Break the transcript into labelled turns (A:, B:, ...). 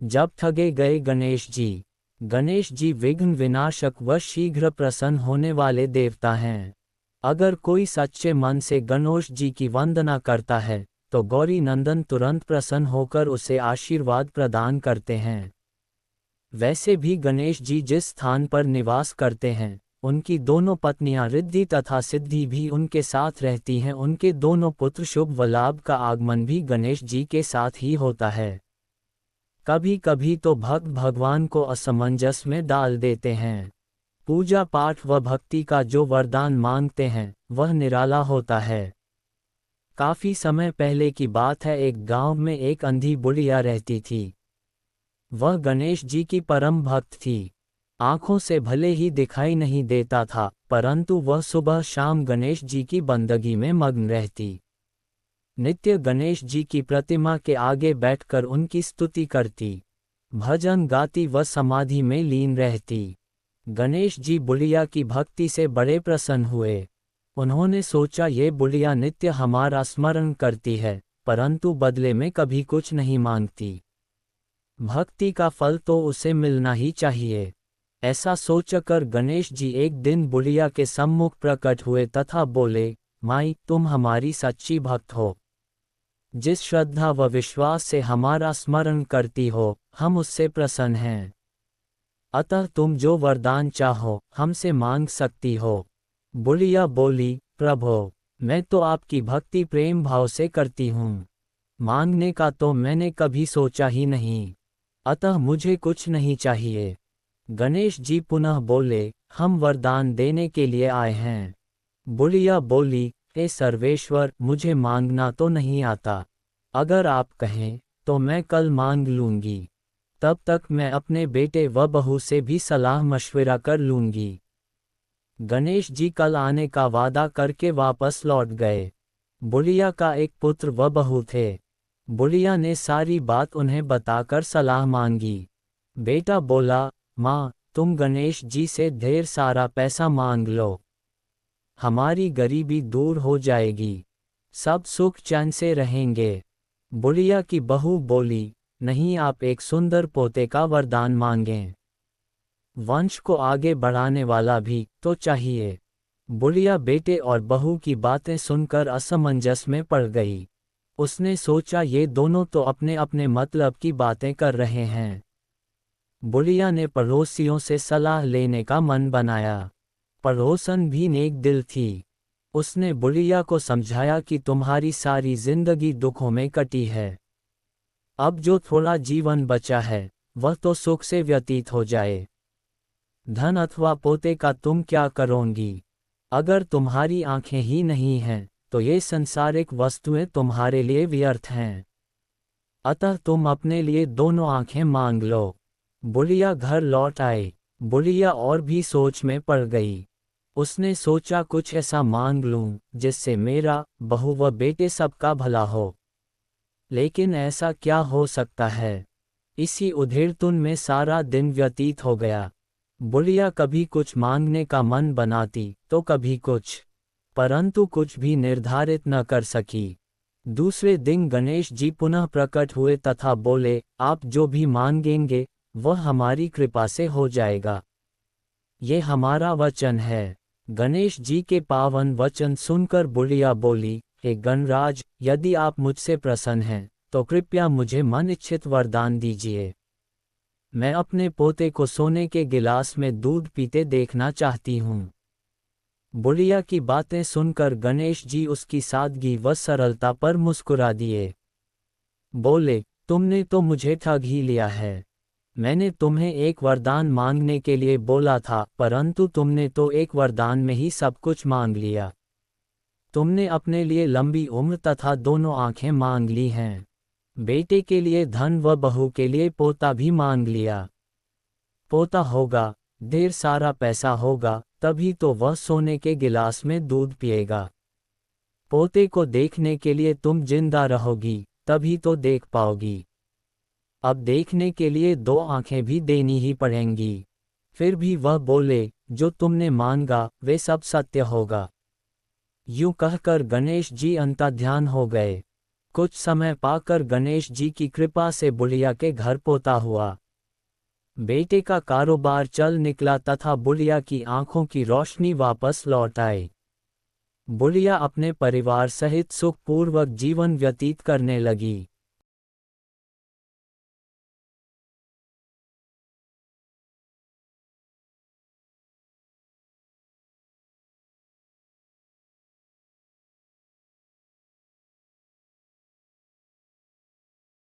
A: जब ठगे गए गणेश जी। गणेश जी विघ्न विनाशक व शीघ्र प्रसन्न होने वाले देवता हैं। अगर कोई सच्चे मन से गणेश जी की वंदना करता है तो गौरी नंदन तुरंत प्रसन्न होकर उसे आशीर्वाद प्रदान करते हैं। वैसे भी गणेश जी जिस स्थान पर निवास करते हैं उनकी दोनों पत्नियां रिद्धि तथा सिद्धि भी उनके साथ रहती हैं। उनके दोनों पुत्र शुभ व लाभ का आगमन भी गणेश जी के साथ ही होता है। कभी कभी तो भक्त भगवान को असमंजस में डाल देते हैं। पूजा पाठ व भक्ति का जो वरदान मांगते हैं वह निराला होता है। काफी समय पहले की बात है, एक गांव में एक अंधी बुढ़िया रहती थी। वह गणेश जी की परम भक्त थी। आंखों से भले ही दिखाई नहीं देता था, परंतु वह सुबह शाम गणेश जी की बंदगी में मग्न रहती। नित्य गणेश जी की प्रतिमा के आगे बैठकर उनकी स्तुति करती, भजन गाती व समाधि में लीन रहती। गणेश जी बुढ़िया की भक्ति से बड़े प्रसन्न हुए। उन्होंने सोचा ये बुढ़िया नित्य हमारा स्मरण करती है, परंतु बदले में कभी कुछ नहीं मांगती। भक्ति का फल तो उसे मिलना ही चाहिए। ऐसा सोचकर गणेश जी एक दिन बुढ़िया के सम्मुख प्रकट हुए तथा बोले, माई, तुम हमारी सच्ची भक्त हो। जिस श्रद्धा व विश्वास से हमारा स्मरण करती हो, हम उससे प्रसन्न हैं। अतः तुम जो वरदान चाहो हमसे मांग सकती हो। बुढ़िया बोली, प्रभो, मैं तो आपकी भक्ति प्रेम भाव से करती हूँ। मांगने का तो मैंने कभी सोचा ही नहीं, अतः मुझे कुछ नहीं चाहिए। गणेश जी पुनः बोले, हम वरदान देने के लिए आए हैं। बुढ़िया बोली, हे सर्वेश्वर, मुझे मांगना तो नहीं आता। अगर आप कहें तो मैं कल मांग लूंगी। तब तक मैं अपने बेटे व बहू से भी सलाह मशविरा कर लूंगी। गणेश जी कल आने का वादा करके वापस लौट गए। बुढ़िया का एक पुत्र व बहू थे। बुढ़िया ने सारी बात उन्हें बताकर सलाह मांगी। बेटा बोला, माँ, तुम गणेश जी से ढेर सारा पैसा मांग लो, हमारी गरीबी दूर हो जाएगी, सब सुख चैन से रहेंगे। बुढ़िया की बहू बोली, नहीं, आप एक सुंदर पोते का वरदान मांगें। वंश को आगे बढ़ाने वाला भी तो चाहिए। बुढ़िया बेटे और बहू की बातें सुनकर असमंजस में पड़ गई। उसने सोचा ये दोनों तो अपने अपने मतलब की बातें कर रहे हैं। बुढ़िया ने पड़ोसियों से सलाह लेने का मन बनाया। पड़ोसन भी नेक दिल थी। उसने बुढ़िया को समझाया कि तुम्हारी सारी जिंदगी दुखों में कटी है। अब जो थोड़ा जीवन बचा है वह तो सुख से व्यतीत हो जाए। धन अथवा पोते का तुम क्या करोगी? अगर तुम्हारी आंखें ही नहीं हैं तो ये संसारिक वस्तुएं तुम्हारे लिए व्यर्थ हैं। अतः तुम अपने लिए दोनों आंखें मांग लो। बुढ़िया घर लौट आई। बुढ़िया और भी सोच में पड़ गई। उसने सोचा कुछ ऐसा मांग लूं जिससे मेरा, बहू व बेटे सबका भला हो। लेकिन ऐसा क्या हो सकता है? इसी उधेड़पुन में सारा दिन व्यतीत हो गया। बुढ़िया कभी कुछ मांगने का मन बनाती तो कभी कुछ, परंतु कुछ भी निर्धारित न कर सकी। दूसरे दिन गणेश जी पुनः प्रकट हुए तथा बोले, आप जो भी मांगेंगे वह हमारी कृपा से हो जाएगा। ये हमारा वचन है। गणेश जी के पावन वचन सुनकर बुढ़िया बोली, हे गणराज, यदि आप मुझसे प्रसन्न हैं तो कृपया मुझे मन इच्छित वरदान दीजिए। मैं अपने पोते को सोने के गिलास में दूध पीते देखना चाहती हूँ। बुढ़िया की बातें सुनकर गणेश जी उसकी सादगी व सरलता पर मुस्कुरा दिए। बोले, तुमने तो मुझे ठग ही लिया है। मैंने तुम्हें एक वरदान मांगने के लिए बोला था, परंतु तुमने तो एक वरदान में ही सब कुछ मांग लिया। तुमने अपने लिए लंबी उम्र तथा दोनों आंखें मांग ली हैं। बेटे के लिए धन व बहू के लिए पोता भी मांग लिया। पोता होगा, ढेर सारा पैसा होगा, तभी तो वह सोने के गिलास में दूध पिएगा। पोते को देखने के लिए तुम जिंदा रहोगी, तभी तो देख पाओगी। अब देखने के लिए दो आंखें भी देनी ही पड़ेंगी। फिर भी वह बोले, जो तुमने मांगा वे सब सत्य होगा। यूं कहकर गणेश जी अंतर्ध्यान हो गए। कुछ समय पाकर गणेश जी की कृपा से बुढ़िया के घर पोता हुआ। बेटे का कारोबार चल निकला तथा बुढ़िया की आंखों की रोशनी वापस लौट आई। बुढ़िया अपने परिवार सहित सुखपूर्वक जीवन व्यतीत करने लगी।